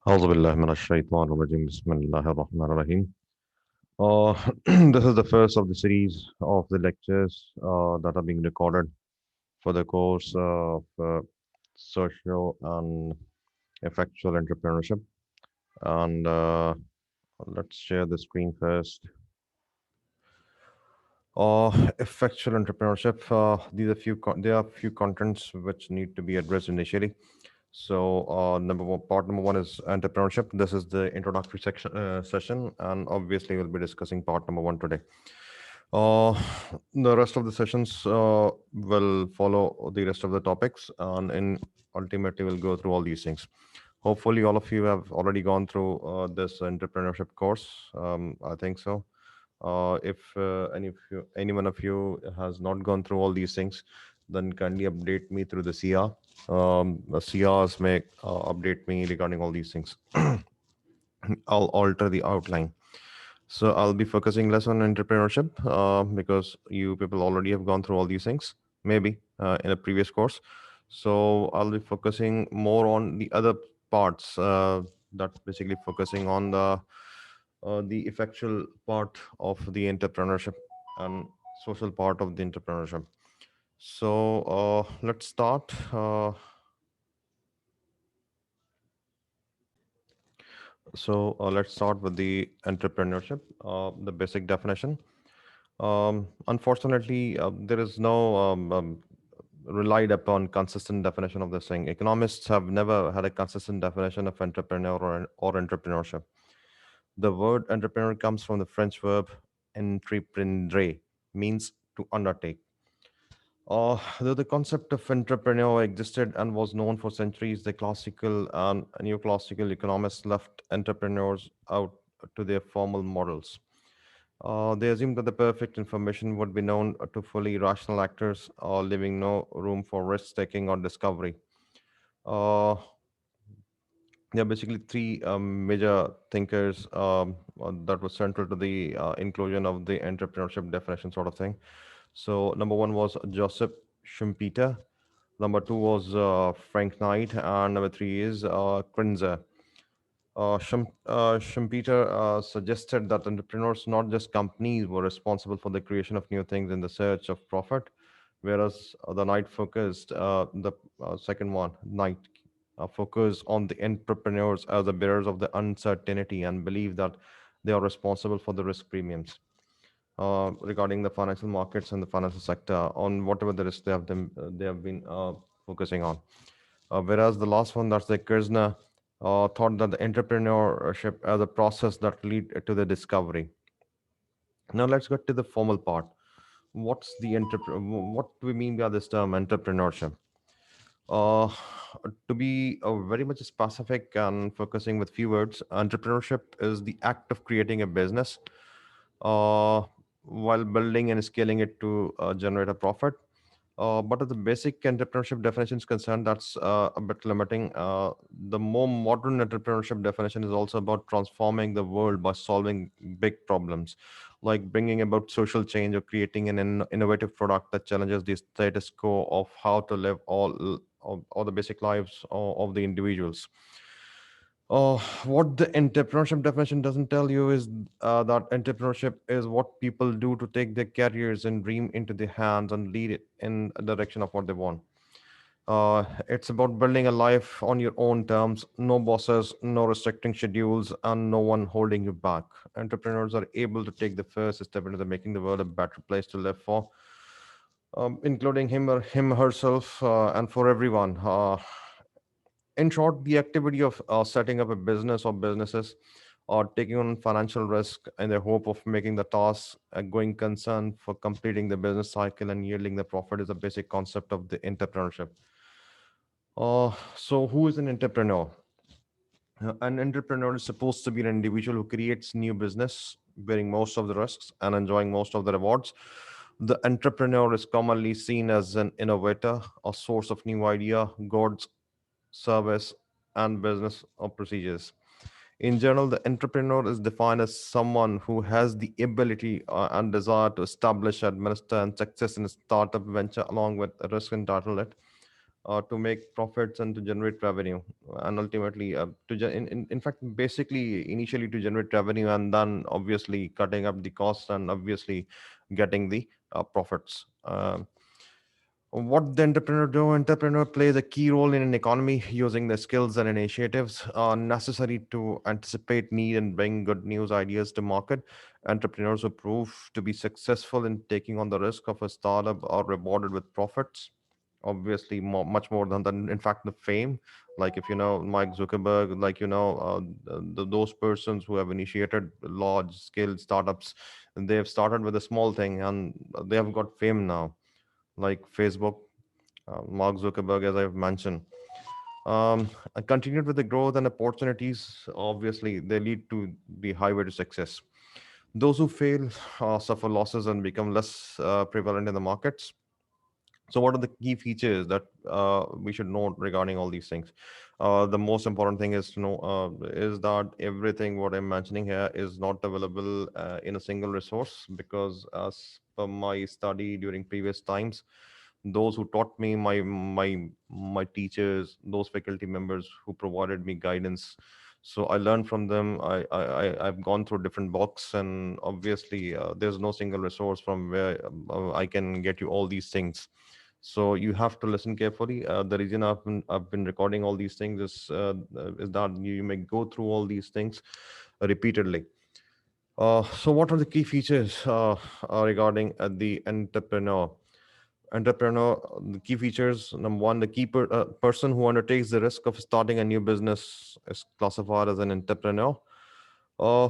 أعوذ بالله من الشيطان الرجيم بسم الله الرحمن الرحيم. This is the first of the series of the lectures that are being recorded for the course of social and effectual entrepreneurship. And let's share the screen first. Effectual entrepreneurship. There are few contents which need to be addressed initially. So, part number one is entrepreneurship. This is the introductory session, and obviously, we'll be discussing part number one today. Uh, the rest of the sessions will follow the rest of the topics, and in ultimately, we'll go through all these things. Hopefully, all of you have already gone through this entrepreneurship course. I think so. If any one of you has not gone through all these things, then kindly update me through the CR. The CRs may update me regarding all these things. I'll alter the outline. So I'll be focusing less on entrepreneurship because you people already have gone through all these things, maybe in a previous course. So I'll be focusing more on the other parts that basically focusing on the effectual part of the entrepreneurship and social part of the entrepreneurship. So let's start. Let's start with the entrepreneurship, the basic definition. Unfortunately, there is no relied upon consistent definition of this thing. Economists have never had a consistent definition of entrepreneur or entrepreneurship. The word entrepreneur comes from the French verb entreprendre, means to undertake. Though the concept of entrepreneur existed and was known for centuries, the classical and neoclassical economists left entrepreneurs out to their formal models. They assumed that the perfect information would be known to fully rational actors, leaving no room for risk taking or discovery. Uh, there are basically three major thinkers that were central to the inclusion of the entrepreneurship definition, sort of thing. So, number one was Joseph Schumpeter. Number two was Frank Knight, and number three is Krinzer. Schumpeter suggested that entrepreneurs, not just companies, were responsible for the creation of new things in the search of profit, whereas the Knight focused, the second one, Knight, focused on the entrepreneurs as the bearers of the uncertainty and believe that they are responsible for the risk premiums regarding the financial markets and the financial sector on whatever the risk they have been focusing on. Whereas the last one, that's the Kirzner, thought that the entrepreneurship as a process that lead to the discovery. Now let's get to the formal part. What do we mean by this term entrepreneurship? Uh, to be very much specific and focusing with few words, entrepreneurship is the act of creating a business uh, while building and scaling it to generate a profit. But as the basic entrepreneurship definition is concerned, that's a bit limiting. The more modern entrepreneurship definition is also about transforming the world by solving big problems, like bringing about social change or creating an innovative product that challenges the status quo of how to live all the basic lives of the individuals. What the entrepreneurship definition doesn't tell you is that entrepreneurship is what people do to take their careers and dream into their hands and lead it in a direction of what they want. It's about building a life on your own terms, no bosses, no restricting schedules, and no one holding you back. Entrepreneurs are able to take the first step into the making the world a better place to live for, including him herself, and for everyone. In short, the activity of setting up a business or businesses or taking on financial risk in the hope of making the task a going concern for completing the business cycle and yielding the profit is a basic concept of the entrepreneurship. So, who is an entrepreneur? An entrepreneur is supposed to be an individual who creates new business, bearing most of the risks and enjoying most of the rewards. The entrepreneur is commonly seen as an innovator, a source of new idea, goods, service, and business or procedures. In general, the entrepreneur is defined as someone who has the ability and desire to establish, administer, and success in a startup venture along with risk and title it. to make profits and to generate revenue, and ultimately in fact, basically initially to generate revenue, and then obviously cutting up the costs and obviously getting the profits. What the entrepreneur do? Entrepreneur plays a key role in an economy using the skills and initiatives necessary to anticipate need and bring good news ideas to market. Entrepreneurs who prove to be successful in taking on the risk of a startup are rewarded with profits, obviously much more than in fact the fame. Like if you know Mike Zuckerberg, like those persons who have initiated large scale startups, they have started with a small thing and they have got fame now, like Facebook, Mark Zuckerberg, as I've mentioned. And continued with the growth and opportunities, obviously, they lead to the highway to success. Those who fail suffer losses and become less prevalent in the markets. So, what are the key features that we should know regarding all these things? The most important thing is to know is that everything what I'm mentioning here is not available in a single resource, because as per my study during previous times, those who taught me, my teachers, those faculty members who provided me guidance, so I learned from them. I've gone through different books, and obviously there's no single resource from where I can get you all these things. So you have to listen carefully. The reason I've been recording all these things is that you may go through all these things repeatedly. So what are the key features regarding the entrepreneur? The key features: number one, the person who undertakes the risk of starting a new business is classified as an entrepreneur. uh,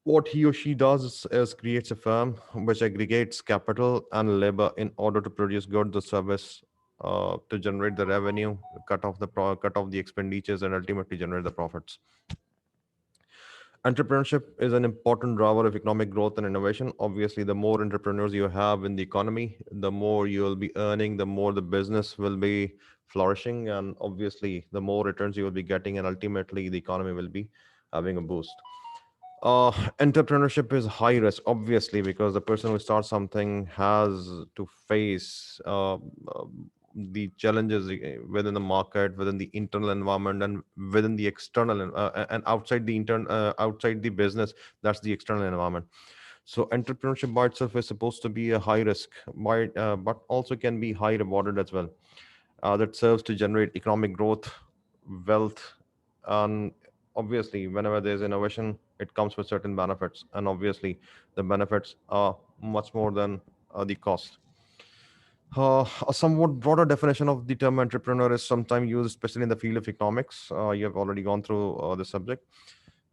what he or she does is creates a firm which aggregates capital and labor in order to produce goods or service, to generate the revenue, cut off the expenditures, and ultimately generate the profits. Entrepreneurship is an important driver of economic growth and innovation. Obviously, the more entrepreneurs you have in the economy, the more you will be earning, the more the business will be flourishing, and obviously, the more returns you will be getting, and ultimately, the economy will be having a boost. Entrepreneurship is high risk, obviously, because the person who starts something has to face the challenges within the market, within the internal environment, and within the external and outside the business. That's the external environment. So entrepreneurship by itself is supposed to be a high risk, but also can be high rewarded as well. That serves to generate economic growth, wealth, and obviously, whenever there's innovation, it comes with certain benefits, and obviously, the benefits are much more than the cost. A somewhat broader definition of the term entrepreneur is sometimes used, especially in the field of economics. You have already gone through the subject.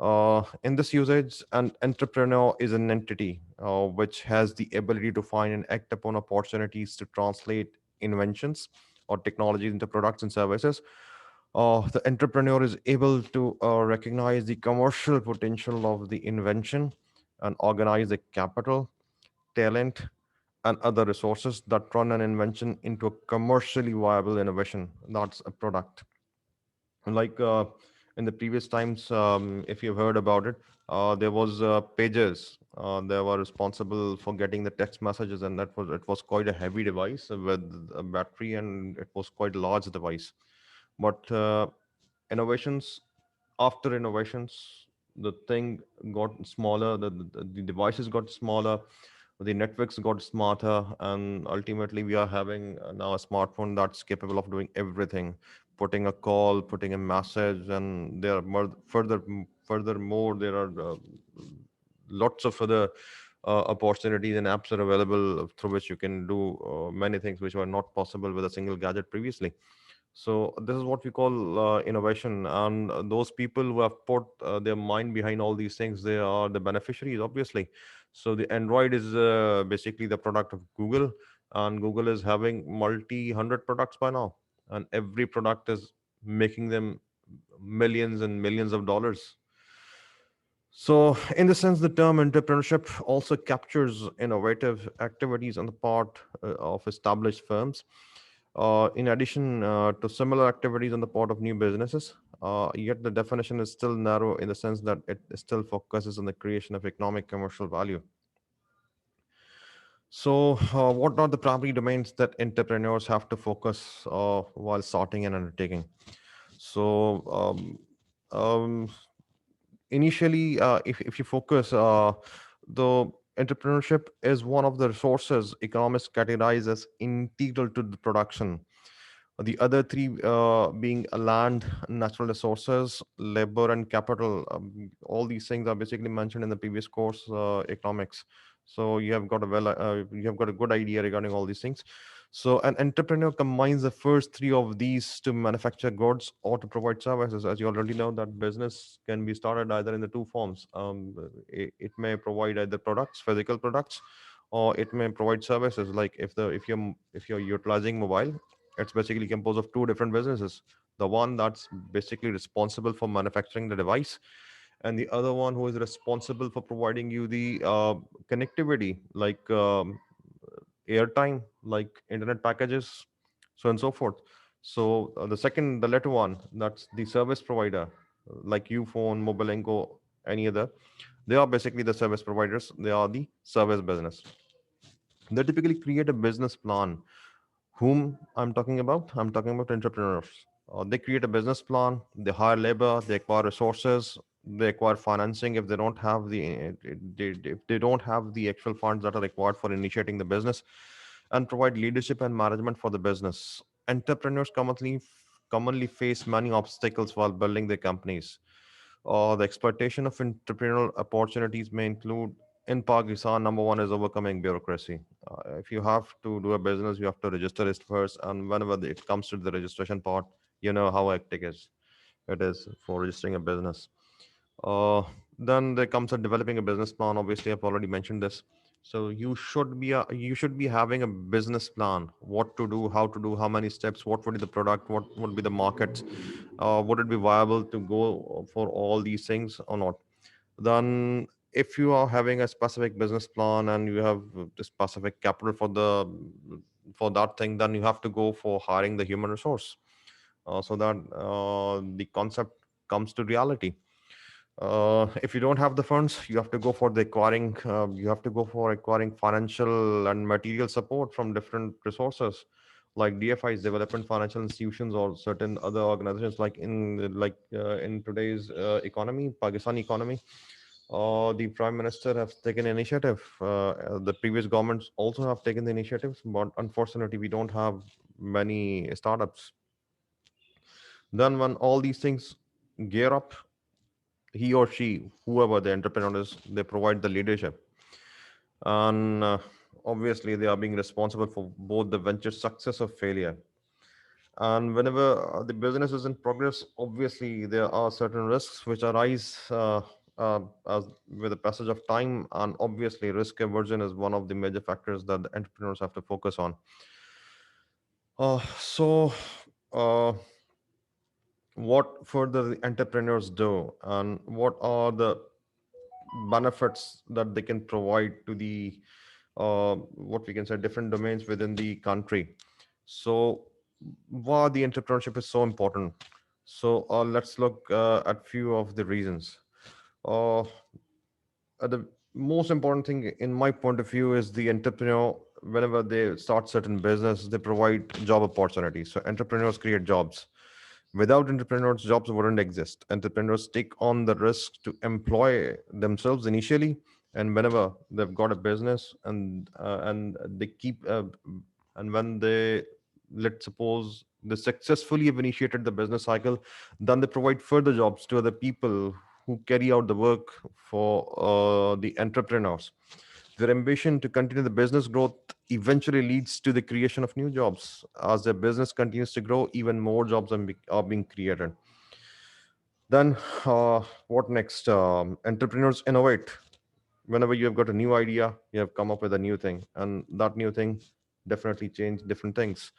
In this usage, an entrepreneur is an entity which has the ability to find and act upon opportunities to translate inventions or technologies into products and services. The entrepreneur is able to recognize the commercial potential of the invention and organize the capital, talent, and other resources that run an invention into a commercially viable innovation. That's a product. Like in the previous times, if you've heard about it, there was pages. They were responsible for getting the text messages, and it was quite a heavy device with a battery, and it was quite a large device. But innovations after innovations, the thing got smaller, the devices got smaller, the networks got smarter, and ultimately we are having now a smartphone that's capable of doing everything, putting a call, putting a message, and there are furthermore there are lots of other opportunities and apps are available through which you can do many things which were not possible with a single gadget previously. So this is what we call innovation, and those people who have put their mind behind all these things, they are the beneficiaries, obviously. So the Android is basically the product of Google, and Google is having multi-hundred products by now, and every product is making them millions and millions of dollars. So, in the sense, the term entrepreneurship also captures innovative activities on the part of established firms, in addition to similar activities on the part of new businesses. Yet the definition is still narrow in the sense that it still focuses on the creation of economic commercial value. So, what are the primary domains that entrepreneurs have to focus while starting an undertaking? So, um, initially, if you focus, the entrepreneurship is one of the resources economists categorize as integral to the production. The other three being land, natural resources, labor, and capital. All these things are basically mentioned in the previous course, economics. So you have got a good idea regarding all these things. So an entrepreneur combines the first three of these to manufacture goods or to provide services. As you already know, that business can be started either in the two forms. It may provide either products, physical products, or it may provide services. Like if you're utilizing mobile, it's basically composed of two different businesses. The one that's basically responsible for manufacturing the device, and the other one who is responsible for providing you the connectivity, like airtime, like internet packages, so and so forth. So the latter one, that's the service provider, like Ufone, Mobilenko, any other. They are basically the service providers. They are the service business. They typically create a business plan. Whom I'm talking about? I'm talking about entrepreneurs. They create a business plan, they hire labor, they acquire resources, they acquire financing if they don't have if they don't have the actual funds that are required for initiating the business, and provide leadership and management for the business. Entrepreneurs commonly face many obstacles while building their companies. The exploitation of entrepreneurial opportunities may include, in Pakistan, number one is overcoming bureaucracy. If you have to do a business, you have to register it first, and whenever it comes to the registration part, you know how hectic it is for registering a business. Uh, then there comes a developing a business plan. Obviously, I've already mentioned this. So you should be having a business plan. What to do, how to do, how many steps, what would be the product, what would be the market, would it be viable to go for all these things or not? Then, if you are having a specific business plan and you have the specific capital for that thing, then you have to go for hiring the human resource, so that the concept comes to reality. If you don't have the funds, you have to go for the acquiring. You have to go for acquiring financial and material support from different resources, like DFIs, development financial institutions, or certain other organizations. In today's economy, Pakistan economy, the Prime Minister has taken initiative. The previous governments also have taken the initiatives, but unfortunately, we don't have many startups. Then, when all these things gear up, he or she, whoever the entrepreneur is, they provide the leadership, and obviously they are being responsible for both the venture success or failure. And whenever the business is in progress, obviously there are certain risks which arise as with the passage of time, and obviously risk aversion is one of the major factors that the entrepreneurs have to focus on. So what further the entrepreneurs do, and what are the benefits that they can provide to the what we can say different domains within the country. So why the entrepreneurship is so important. So let's look at few of the reasons. uh, the most important thing in my point of view is the entrepreneur, whenever they start certain business, they provide job opportunities. So entrepreneurs create jobs. Without entrepreneurs, jobs wouldn't exist. Entrepreneurs take on the risk to employ themselves initially, and whenever they've got a business, and they keep and when they, let's suppose, they successfully have initiated the business cycle, then they provide further jobs to other people who carry out the work for the entrepreneurs. Their ambition to continue the business growth eventually leads to the creation of new jobs. As their business continues to grow, even more jobs are being created. Then, what next? Entrepreneurs innovate. Whenever you have got a new idea, you have come up with a new thing, and that new thing definitely changed different things.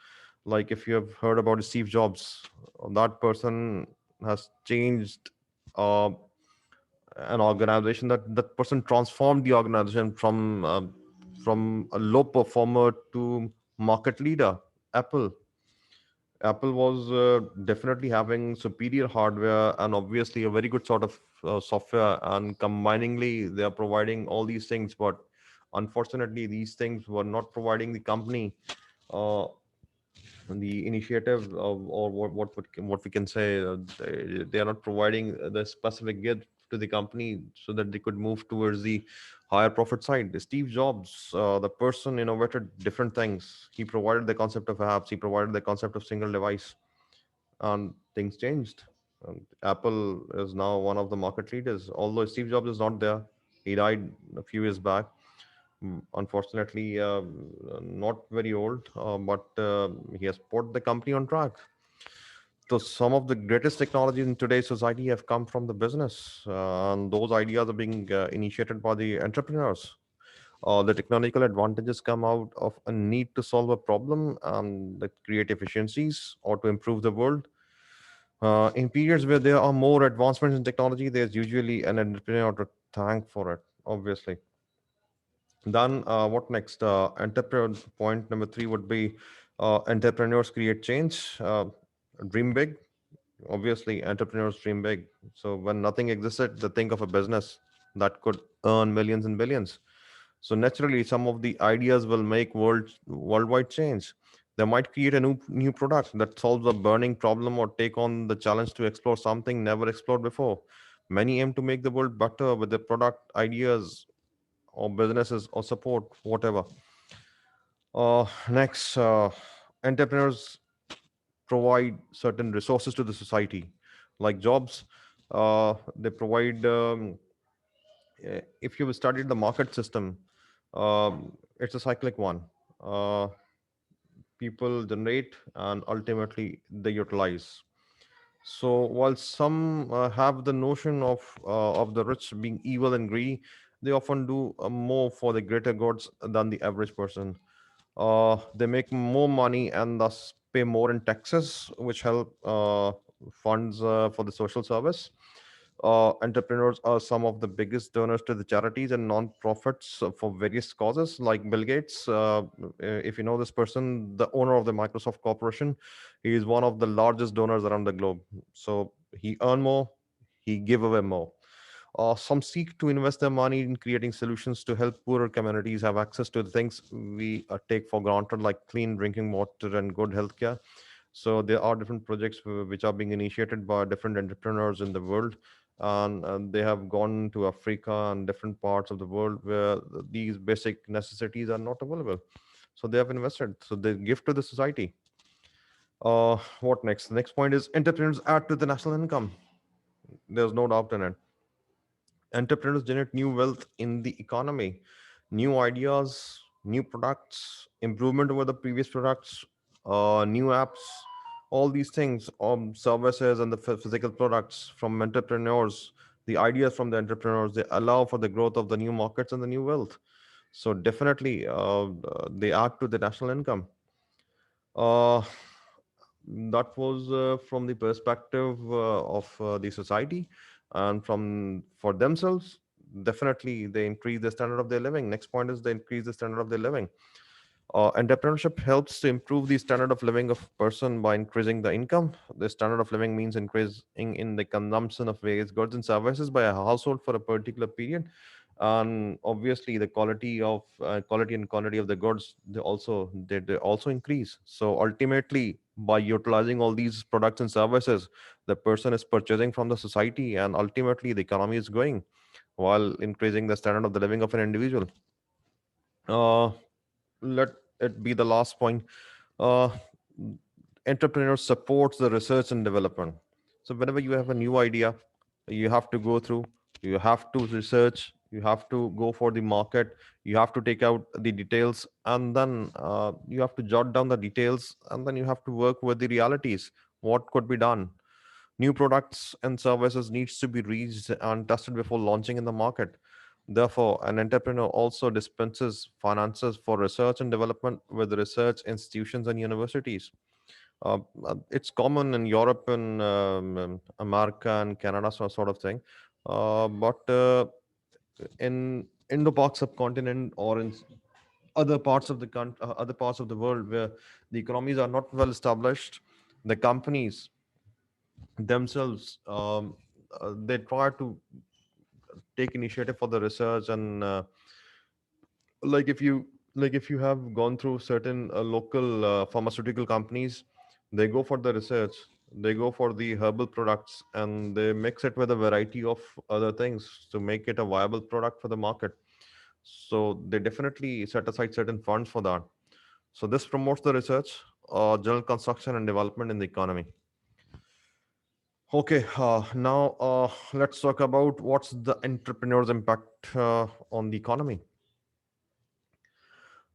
Like if you have heard about Steve Jobs, that person has changed uh, an organization. That person transformed the organization from a low performer to market leader. Apple apple was definitely having superior hardware and obviously a very good sort of software, and combiningly they are providing all these things. But Unfortunately, these things were not providing the company uh, the initiative of, or what we can say, they are not providing the specific gift to the company so that they could move towards the higher profit side. Steve Jobs, the person, innovated different things. He provided the concept of apps, he provided the concept of single device, and things changed. Apple is now one of the market leaders. Although Steve Jobs is not there, he died a few years back. Unfortunately, not very old, but he has put the company on track. So some of the greatest technologies in today's society have come from the business, and those ideas are being initiated by the entrepreneurs. The technological advantages come out of a need to solve a problem and that create efficiencies or to improve the world. In periods where there are more advancements in technology, there's usually an entrepreneur to thank for it, obviously. Then, what next? Entrepreneur point number three would be entrepreneurs create change. Dream big. Obviously, entrepreneurs dream big. So, when nothing existed, they think of a business that could earn millions and billions. So, naturally, some of the ideas will make worldwide change. They might create a new product that solves a burning problem or take on the challenge to explore something never explored before. Many aim to make the world better with their product ideas or businesses or support, whatever. Next, entrepreneurs provide certain resources to the society, like jobs. They provide, if you've studied the market system, it's a cyclic one. Uh, People generate and ultimately they utilize. So while some have the notion of the rich being evil and greedy, they often do more for the greater goods than the average person. They make more money and thus pay more in taxes, which help funds for the social service. Entrepreneurs are some of the biggest donors to the charities and non-profits for various causes, like Bill Gates. If you know this person, the owner of the Microsoft Corporation, he is one of the largest donors around the globe. So he earn more, he give away more. Some seek to invest their money in creating solutions to help poorer communities have access to the things we take for granted, like clean drinking water and good healthcare. So there are different projects which are being initiated by different entrepreneurs in the world, and they have gone to Africa and different parts of the world where these basic necessities are not available. So they have invested. So they give to the society. What next? The next point is entrepreneurs add to the national income. There's no doubt in it. Entrepreneurs generate new wealth in the economy, new ideas, new products, improvement over the previous products, new apps, all these things, services and the physical products from entrepreneurs, the ideas from the entrepreneurs, they allow for the growth of the new markets and the new wealth. So definitely, they add to the national income. Uh, that was from the perspective of the society, and from for themselves, definitely they increase the standard of their living. Next point is they increase the standard of their living. Entrepreneurship helps to improve the standard of living of person by increasing the income. The standard of living means increasing in the consumption of various goods and services by a household for a particular period, and obviously the quality and quantity of the goods, they also increase. So ultimately, by utilizing all these products and services, the person is purchasing from the society, and ultimately the economy is growing while increasing the standard of the living of an individual. uh, Let it be the last point. uh, Entrepreneur supports the research and development. So whenever you have a new idea, you have to go through, you have to research, you have to go for the market, you have to take out the details, and then you have to jot down the details, and then you have to work with the realities, what could be done. New products and services needs to be reached and tested before launching in the market. Therefore, an entrepreneur also dispenses finances for research and development with research institutions and universities. It's common in Europe and America and Canada, sort of thing. But in the Pak subcontinent or in other parts of the world where the economies are not well established, the companies themselves, they try to take initiative for the research and like if you have gone through certain local pharmaceutical companies, they go for the research, they go for the herbal products, and they mix it with a variety of other things to make it a viable product for the market. So they definitely set aside certain funds for that. So this promotes the research, general construction and development in the economy. Okay, now let's talk about what's the entrepreneur's impact on the economy.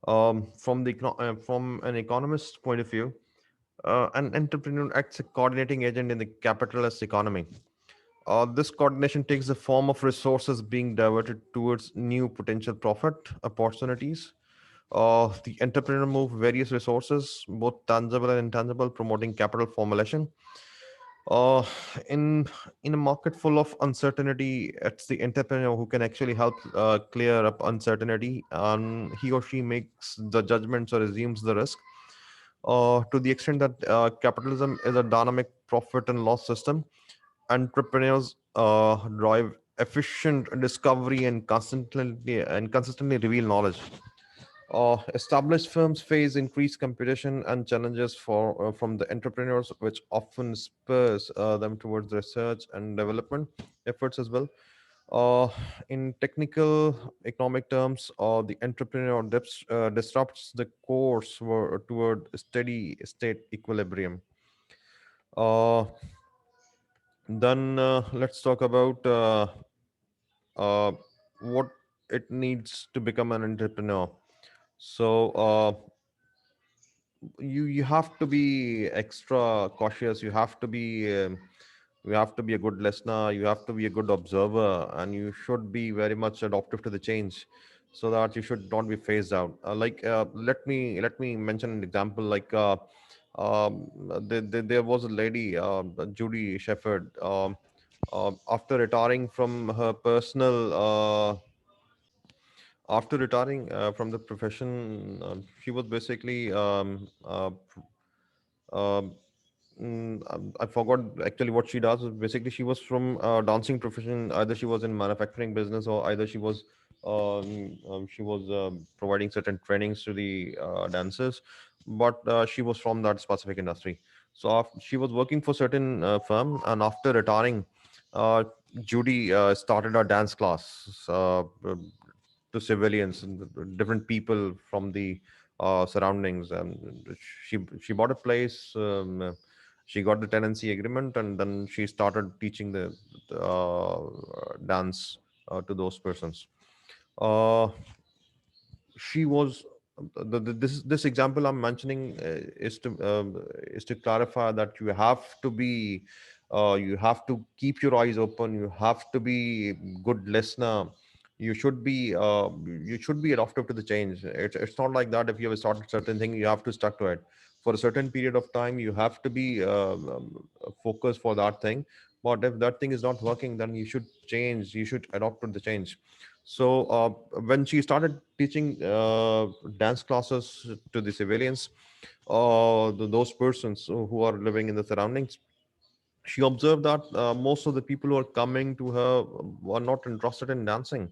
From an economist's point of view, an entrepreneur acts a coordinating agent in the capitalist economy. This coordination takes the form of resources being diverted towards new potential profit opportunities. The entrepreneur move various resources, both tangible and intangible, promoting capital formulation. Uh, in in a market full of uncertainty, it's the entrepreneur who can actually help clear up uncertainty, and he or she makes the judgments or assumes the risk. To the extent that capitalism is a dynamic profit and loss system, entrepreneurs drive efficient discovery and consistently reveal knowledge. Established firms face increased competition and challenges from the entrepreneurs, which often spurs them towards research and development efforts as well. Uh, in technical economic terms, the entrepreneur disrupts the course toward steady state equilibrium. Uh, then let's talk about uh, what it needs to become an entrepreneur. So you have to be extra cautious. You have to be a good listener, you have to be a good observer, and you should be very much adaptive to the change, so that you should not be phased out. Let me mention an example. There was a lady, Judy Shepherd. After retiring from her personal after retiring from the profession, she was basically um, I forgot actually what she does. Basically, she was from dancing profession. Either she was in manufacturing business, or either she was providing certain trainings to the dancers. But she was from that specific industry. So she was working for certain firm, and after retiring, uh, Judy started a dance class to civilians and different people from the surroundings. She bought a place. She got the tenancy agreement, and then she started teaching the dance to those persons. Uh, she was this example I'm mentioning is to clarify that you have to keep your eyes open, you have to be good listener, you should be adaptive to the change. It's not like that if you have started certain thing you have to stuck to it for a certain period of time. You have to be focused for that thing, but if that thing is not working, then you should change, you should adopt to the change. So when she started teaching dance classes to the civilians, those persons who are living in the surroundings, she observed that most of the people who are coming to her were not interested in dancing.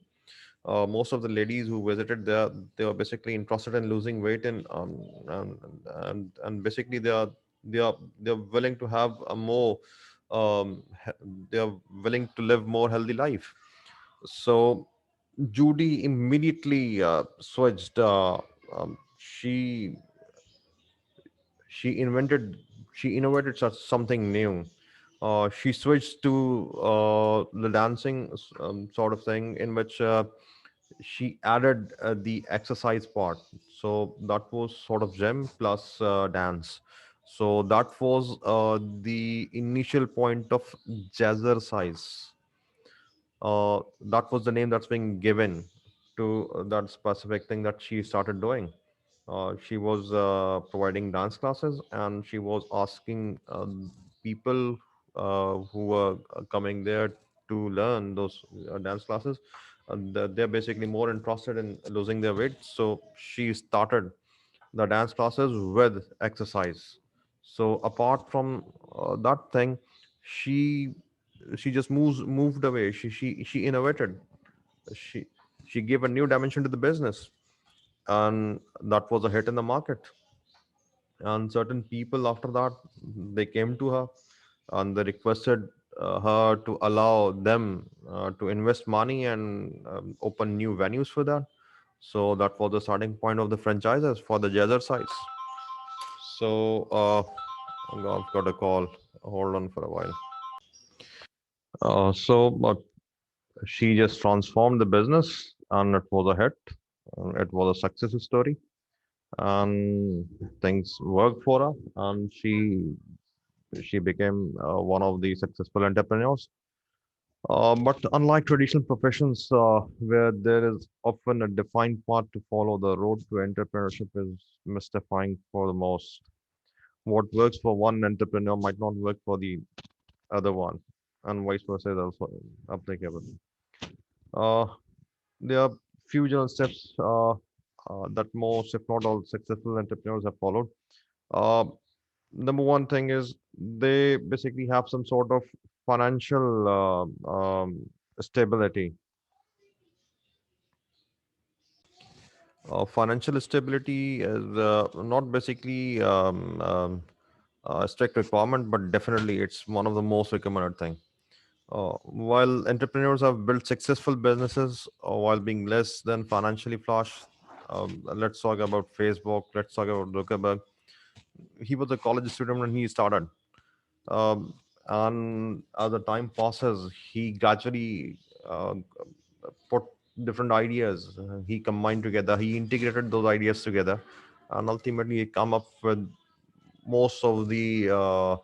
Most of the ladies who visited there, they were basically interested in losing weight, and basically they are willing to have a more they are willing to live more healthy life. So Judy immediately switched. She invented she innovated something new. She switched to the dancing sort of thing, in which she added the exercise part. So that was sort of gym plus dance. So that was the initial point of jazzercise. That was the name that's being given to that specific thing that she started doing. She was providing dance classes, and she was asking people who were coming there to learn those dance classes. They're basically more interested in losing their weight. So she started the dance classes with exercise. So apart from that thing, she she just moved away. She innovated. She she gave a new dimension to the business. and that was a hit in the market. And certain people after that, they came to her and they requested her to allow them to invest money and open new venues for that. So that was the starting point of the franchises for the jazzer sites. So I've got a call. Hold on for a while. So she just transformed the business, and it was a hit. It was a success story, and things worked for her, and she became one of the successful entrepreneurs. But unlike traditional professions, where there is often a defined path to follow, the road to entrepreneurship is mystifying for the most. What works for one entrepreneur might not work for the other one, and vice versa is also applicable. Uh, there are few general steps that most, if not all, successful entrepreneurs have followed. Uh, Number one thing is they basically have some sort of financial stability. Financial stability is not basically a strict requirement, but definitely it's one of the most recommended thing. While entrepreneurs have built successful businesses while being less than financially flush, let's talk about Facebook. Let's talk about Zuckerberg. He was a college student when he started, and as the time passes, he gradually put different ideas. He combined together. He integrated those ideas together, and ultimately he come up with most of the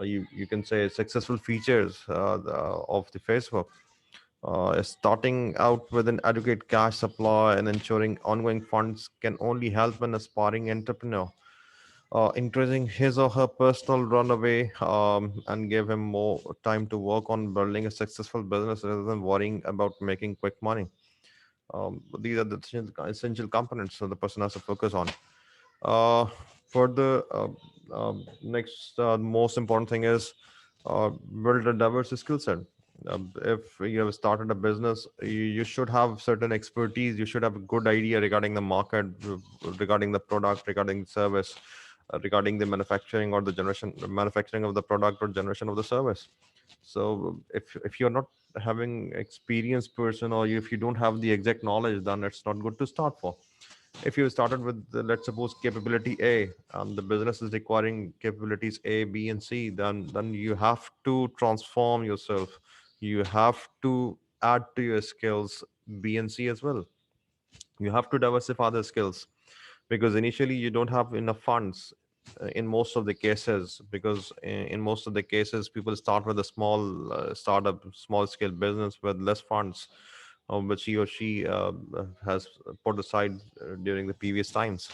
you can say successful features of the Facebook. Starting out with an adequate cash supply and ensuring ongoing funds can only help an aspiring entrepreneur. Increasing his or her personal runaway and give him more time to work on building a successful business rather than worrying about making quick money. These are the essential components that the person has to focus on. Uh, for the next, most important thing is build a diverse skill set. If you have started a business, you should have certain expertise. You should have a good idea regarding the market, regarding the product, regarding the service, regarding the manufacturing or the generation, manufacturing of the product or generation of the service. So if you're not having experienced person, or if you don't have the exact knowledge, then it's not good to start for. If you started with let's suppose capability A, the business is requiring capabilities A, B, and C, then you have to transform yourself. You have to add to your skills B and C as well. You have to diversify the skills, because initially you don't have enough funds in most of the cases, because in most of the cases people start with a small startup, small scale business with less funds, which he or she has put aside during the previous times.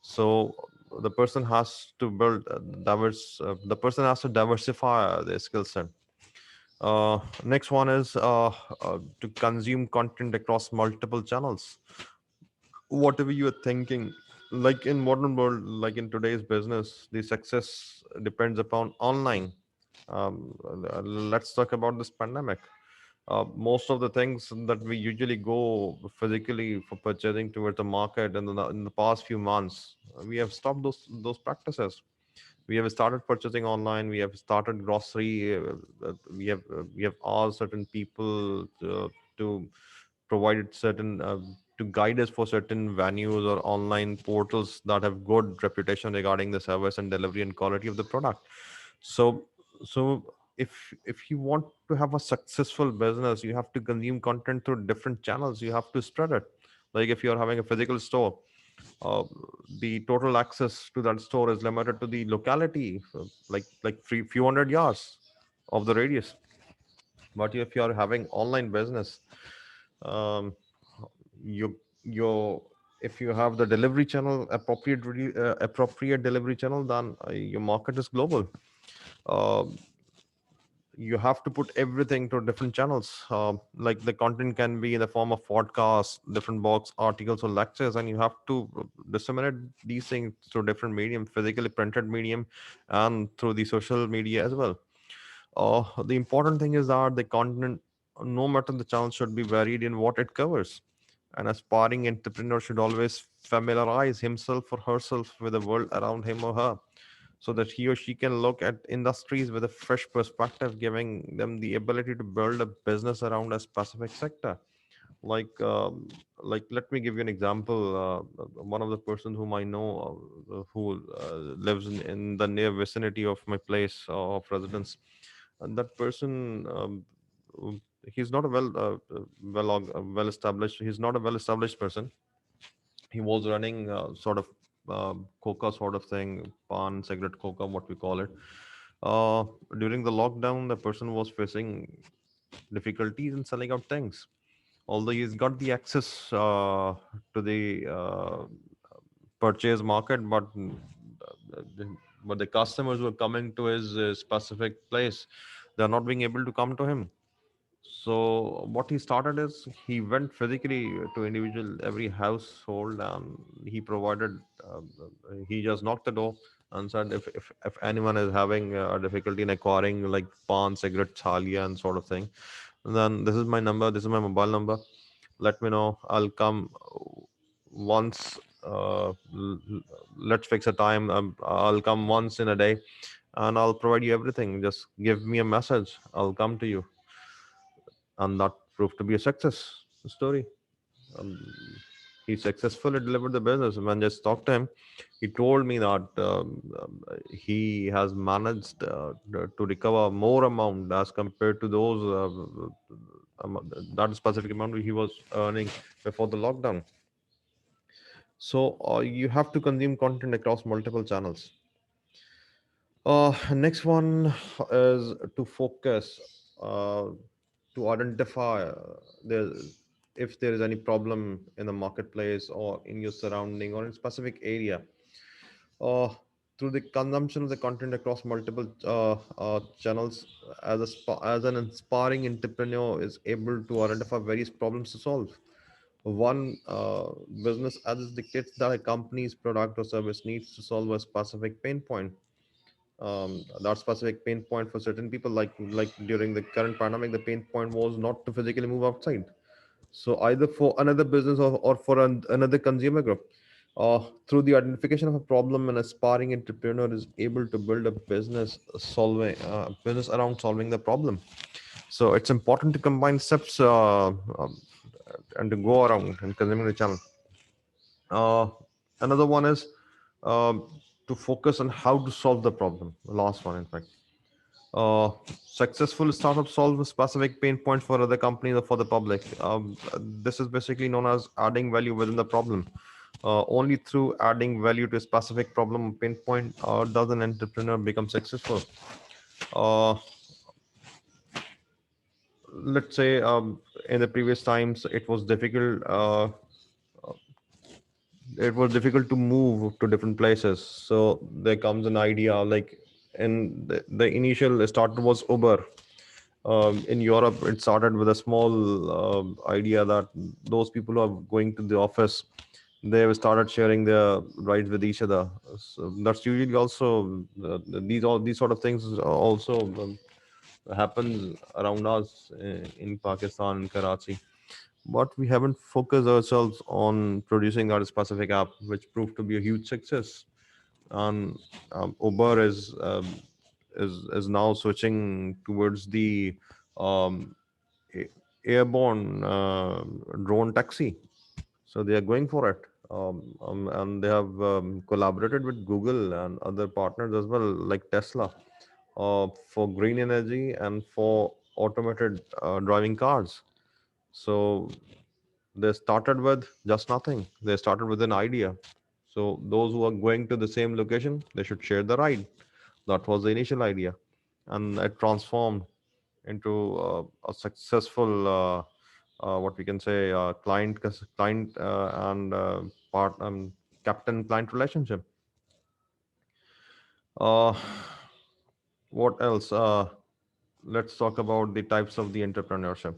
So the person has to build the person has to diversify their skill set. Next one is to consume content across multiple channels. Whatever you are thinking, like in modern world, like in today's business, the success depends upon online. Let's talk about this pandemic. Most of the things that we usually go physically for purchasing towards the market in the past few months, we have stopped those practices. We have started purchasing online. We have started grocery. We have asked certain people to provide certain to guide us for certain venues or online portals that have good reputation regarding the service and delivery and quality of the product. So so if you want to have a successful business, you have to consume content through different channels. You have to spread it. Like if you're having a physical store, uh, the total access to that store is limited to the locality, like few hundred yards of the radius. But if you're having online business, um, you if you have the delivery channel, appropriate delivery channel, then your market is global. uh, you have to put everything to different channels. Like the content can be in the form of podcasts, different blogs, articles, or lectures, and you have to disseminate these things through different medium, physically printed medium, and through the social media as well. The important thing is that the content, no matter the channel, should be varied in what it covers. An aspiring entrepreneur should always familiarize himself or herself with the world around him or her, so that he or she can look at industries with a fresh perspective, giving them the ability to build a business around a specific sector. like um, Let me give you an example. One of the persons whom I know, who lives in the near vicinity of my place of residence, and that person, he's not a well established, he's not a well established person. He was running sort of coca sort of thing, pan cigarette coca, what we call it. uh, During the lockdown, the person was facing difficulties in selling out things, although he's got the access to the purchase market. But the customers who are coming to his specific place, they're not being able to come to him. So what he started is, he went physically to individual every household, and he provided he just knocked the door and said, if anyone is having a difficulty in acquiring like pan cigarette thalia and sort of thing, then this is my number, this is my mobile number, let me know, I'll come once. Let's fix a time. I'll come once in a day, and I'll provide you everything. Just give me a message, I'll come to you. And that proved to be a success story. um, he successfully delivered the business. When I just talked to him, he told me that he has managed to recover more amount as compared to those that specific amount he was earning before the lockdown. So you have to consume content across multiple channels. Next one is to focus, uh, to identify there, if there is any problem in the marketplace or in your surrounding or in specific area. uh, Through the consumption of the content across multiple channels, as an inspiring entrepreneur is able to identify various problems to solve. One business as dictates that a company's product or service needs to solve a specific pain point. That specific pain point for certain people, like during the current pandemic, the pain point was not to physically move outside. So either for another business, or for another consumer group, through the identification of a problem, an aspiring entrepreneur is able to build a business around solving the problem. So it's important to combine steps, and to go around and consuming the channel. uh, Another one is, um, to focus on how to solve the problem. The last one, in fact. uh, Successful startups solve a specific pain point for other companies or for the public. This is basically known as adding value within the problem. Only through adding value to a specific problem or pain point does an entrepreneur become successful. Uh, let's say, in the previous times, it was difficult to move to different places. So there comes an idea, like, in the initial starter was Uber. In Europe, it started with a small idea that those people who are going to the office, they have started sharing their rides with each other. So that's usually also, these sort of things also happens around us in Pakistan, in Karachi. But we haven't focused ourselves on producing that specific app, which proved to be a huge success. And Uber is now switching towards the um, a- airborne drone taxi. So they are going for it. And they have collaborated with Google and other partners as well, like Tesla, for green energy and for automated driving cars. So they started with just nothing. They started with an idea. So those who are going to the same location, they should share the ride. That was the initial idea, and it transformed into a successful, what we can say, client and part captain client relationship. Uh, what else? Let's talk about the types of the entrepreneurship.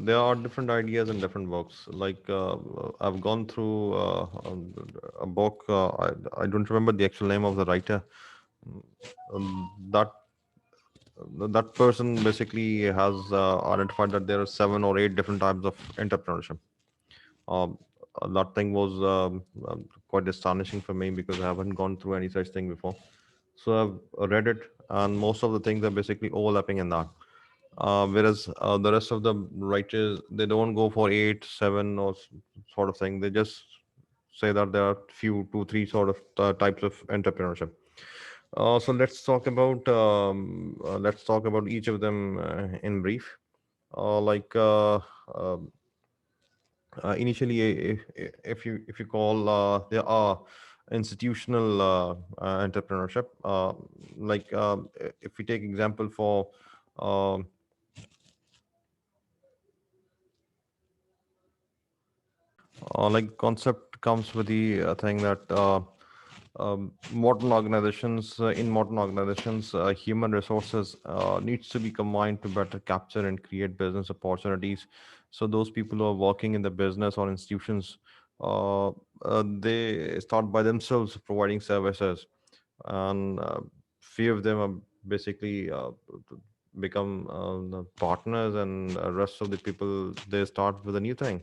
There are different ideas and different books. I've gone through a book. I don't remember the actual name of the writer. That that person basically has identified that there are 7 or 8 different types of entrepreneurship. Um, that thing was quite astonishing for me because I haven't gone through any such thing before. So I've read it, and most of the things are basically overlapping in that. Whereas the rest of the writers, they don't go for 8, 7, or sort of thing. They just say that there are few, two, three sort of types of entrepreneurship. So let's talk about each of them in brief. Like initially, if you call there are institutional entrepreneurship, like if we take example for um like concept comes with the thing that modern organizations in modern organizations human resources needs to be combined to better capture and create business opportunities. So those people who are working in the business or institutions, they start by themselves providing services, and few of them are basically become the partners, and rest of the people, they start with a new thing.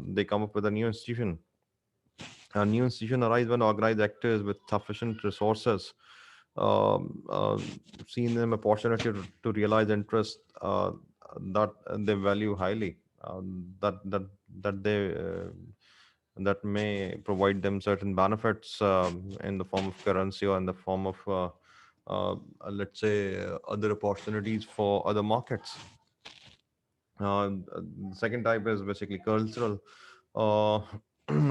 They come up with a new institution. A new institution arise when organized actors with sufficient resources seen them opportunity to realize interest that they value highly, that they that may provide them certain benefits in the form of currency or in the form of let's say other opportunities for other markets. The second type is basically cultural uh,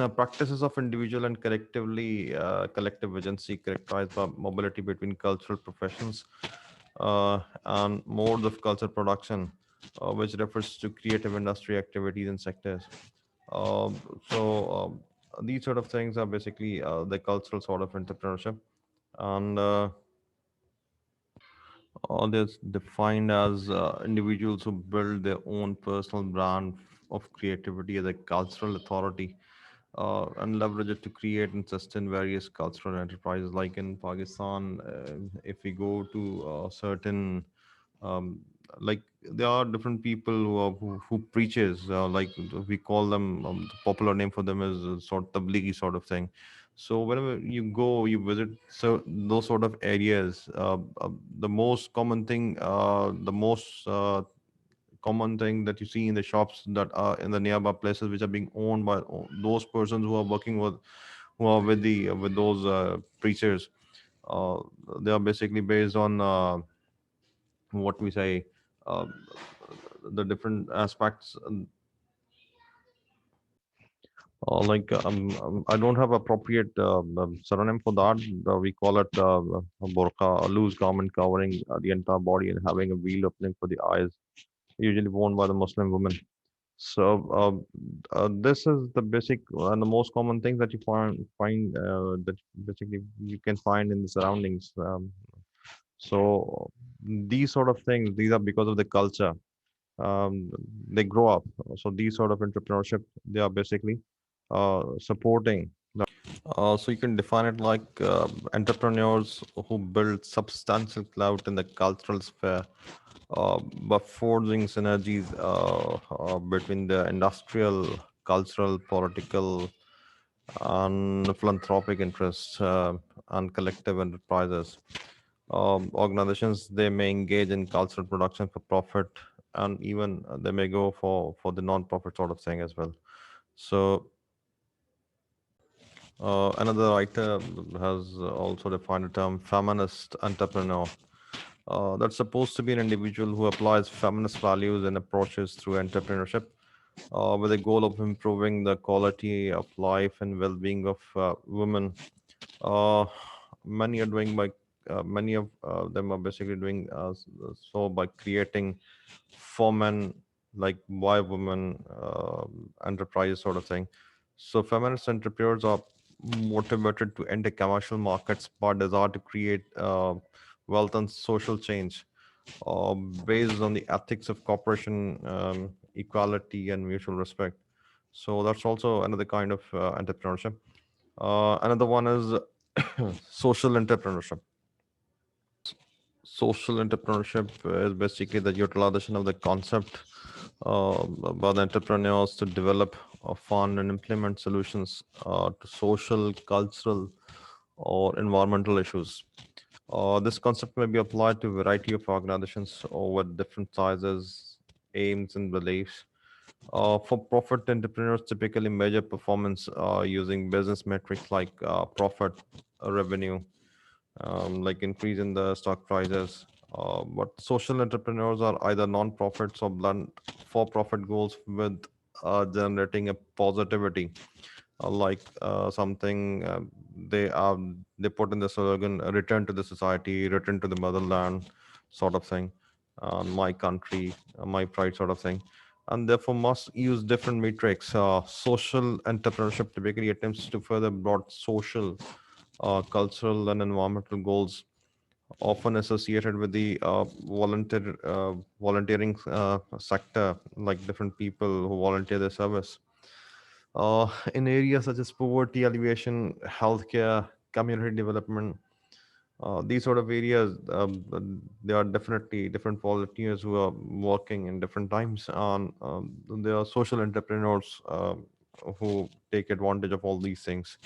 practices of individual and collective agency characterized by mobility between cultural professions and modes of culture production, which refers to creative industry activities and sectors. Um, these sort of things are basically the cultural sort of entrepreneurship, and all is defined as individuals who build their own personal brand of creativity as a cultural authority and leverage it to create and sustain various cultural enterprises. Like in Pakistan, if we go to certain um, like there are different people who preaches, like we call them, the popular name for them is sort of tablighi sort of thing. So whenever you go, you visit so those sort of areas, the most common thing, common thing that you see in the shops that are in the nearby places which are being owned by those persons who are working with, who are with the with those preachers. uh, they are basically based on what we say, uh, the different aspects. I don't have appropriate synonym for that. We call it burqa, a loose garment covering the entire body and having a veil opening for the eyes, usually worn by the Muslim women. So this is the basic and the most common things that you find that basically you can find in the surroundings. So these sort of things, these are because of the culture. They grow up. So these sort of entrepreneurship, they are basically supporting. So you can define it like entrepreneurs who build substantial clout in the cultural sphere by forging synergies between the industrial, cultural, political, and philanthropic interests and collective enterprises. Organizations, they may engage in cultural production for profit, and even they may go for the non-profit sort of thing as well. So another writer has also defined the term feminist entrepreneur. That's supposed to be an individual who applies feminist values and approaches through entrepreneurship with the goal of improving the quality of life and well-being of women. Uh, many are doing by many of them are basically doing so by creating for men, like by women enterprise sort of thing. So feminist entrepreneurs are motivated to enter commercial markets but desire to create wealth and social change based on the ethics of cooperation, equality, and mutual respect. So that's also another kind of entrepreneurship. Another one is social entrepreneurship. Social entrepreneurship is basically the utilization of the concept by the entrepreneurs to develop, fund, and implement solutions to social, cultural, or environmental issues. This concept may be applied to a variety of organizations over different sizes, aims, and beliefs. For-profit entrepreneurs typically measure performance using business metrics like profit, revenue, like increase in the stock prices. But social entrepreneurs are either non-profits or blunt for-profit goals with generating a positivity, something they put in the slogan, return to the society, return to the motherland, sort of thing, my country, my pride, sort of thing, and therefore must use different metrics. Social entrepreneurship typically attempts to further broad social, cultural, and environmental goals, often associated with the volunteering sector, like different people who volunteer their service in areas such as poverty alleviation, healthcare, community development. These sort of areas, there are definitely different volunteers who are working in different times, and there are social entrepreneurs who take advantage of all these things.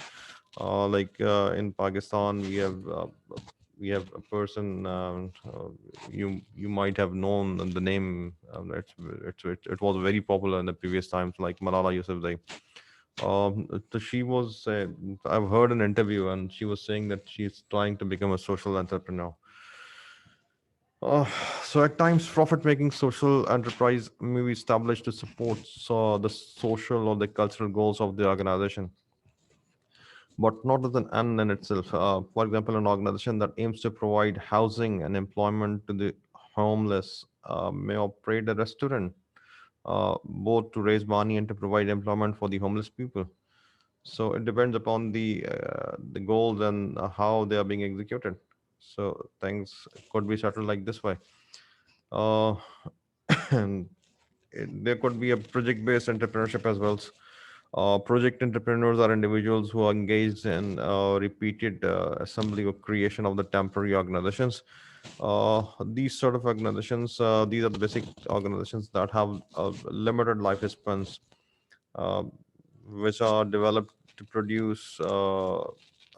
In Pakistan, we have a person, you might have known the name. It was very popular in the previous times, like Malala Yousafzai. She was, I've heard an interview, and she was saying that she's trying to become a social entrepreneur. Uh, so at times, profit-making social enterprise may be established to support the social or the cultural goals of the organization, but not as an end in itself. For example, an organization that aims to provide housing and employment to the homeless may operate a restaurant, both to raise money and to provide employment for the homeless people. So it depends upon the goals and how they are being executed. So things could be settled like this way. Uh, and there could be a project-based entrepreneurship as well. Project entrepreneurs are individuals who are engaged in repeated assembly or creation of the temporary organizations. These sort of organizations, these are the basic organizations that have limited lifespans, uh, which are developed to produce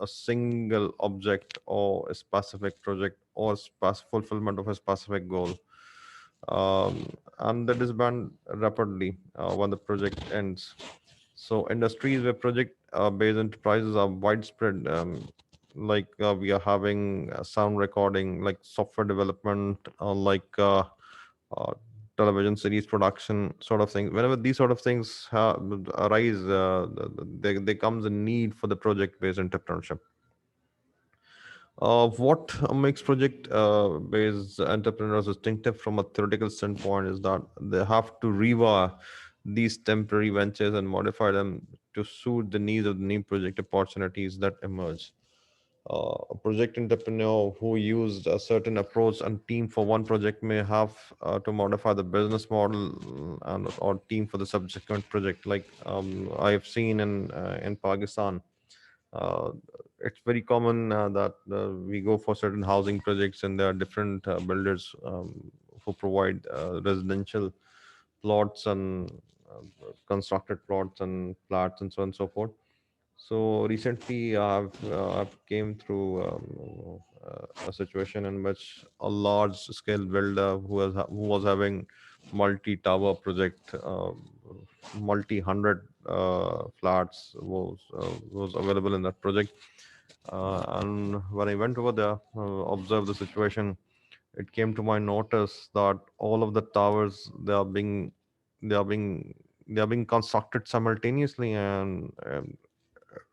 a single object or a specific project or fulfillment of a specific goal. And that is banned rapidly when the project ends. So industries where project-based enterprises are widespread, we are having sound recording, like software development, uh, television series production, sort of thing. Whenever these sort of things arise, there comes a need for the project-based entrepreneurship. What makes project-based entrepreneurs distinctive from a theoretical standpoint is that they have to rewire these temporary ventures and modify them to suit the needs of the new project opportunities that emerge. A project entrepreneur who used a certain approach and team for one project may have to modify the business model and or team for the subsequent project. Like I have seen in Pakistan, uh, it's very common that we go for certain housing projects, and there are different builders who provide residential plots and constructed plots and flats and so on and so forth. So recently, I've came through a situation in which a large scale builder who was having multi-tower project, multi-hundred flats was available in that project. And when I went over there, observed the situation, it came to my notice that all of the towers, they are being they are being constructed simultaneously, and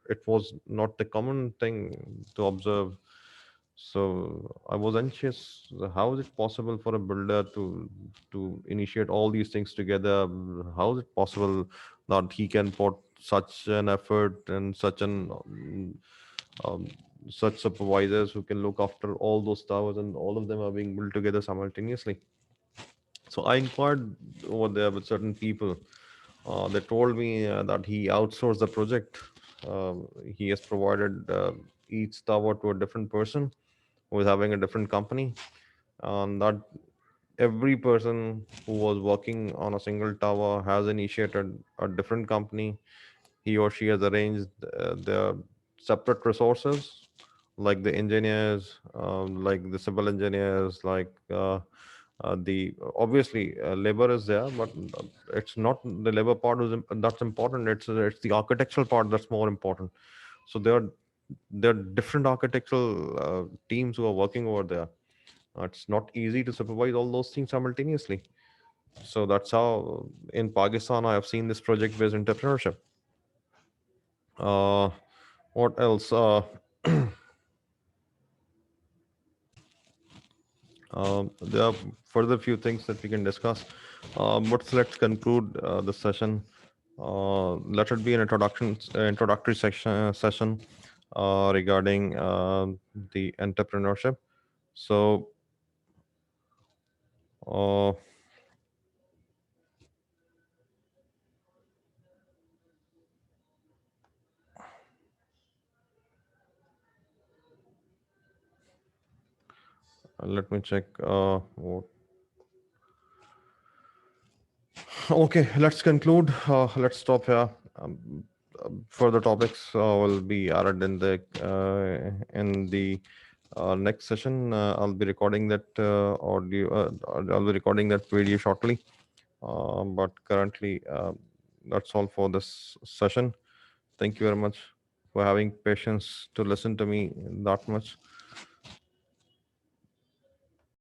it was not the common thing to observe. So I was anxious. How is it possible for a builder to initiate all these things together? How is it possible that he can put such an effort and um, such supervisors who can look after all those towers, and all of them are being built together simultaneously? So I inquired over there with certain people. They told me that he outsourced the project. He has provided each tower to a different person who is having a different company. and that every person who was working on a single tower has initiated a different company. He or she has arranged their separate resources, like the engineers, like the civil engineers, like the obviously labor is there, but it's not the labor part that's important. It's the architectural part that's more important. So there are different architectural teams who are working over there. It's not easy to supervise all those things simultaneously. So that's how in Pakistan I have seen this project-based entrepreneurship. Uh, what else? There are further few things that we can discuss. But let's conclude the session. Let it be an introductory session regarding the entrepreneurship. So uh, let me check. Okay, let's conclude. Let's stop here. Further topics will be added in the next session. I'll be recording that audio. I'll be recording that video shortly. But currently, that's all for this session. Thank you very much for having patience to listen to me that much.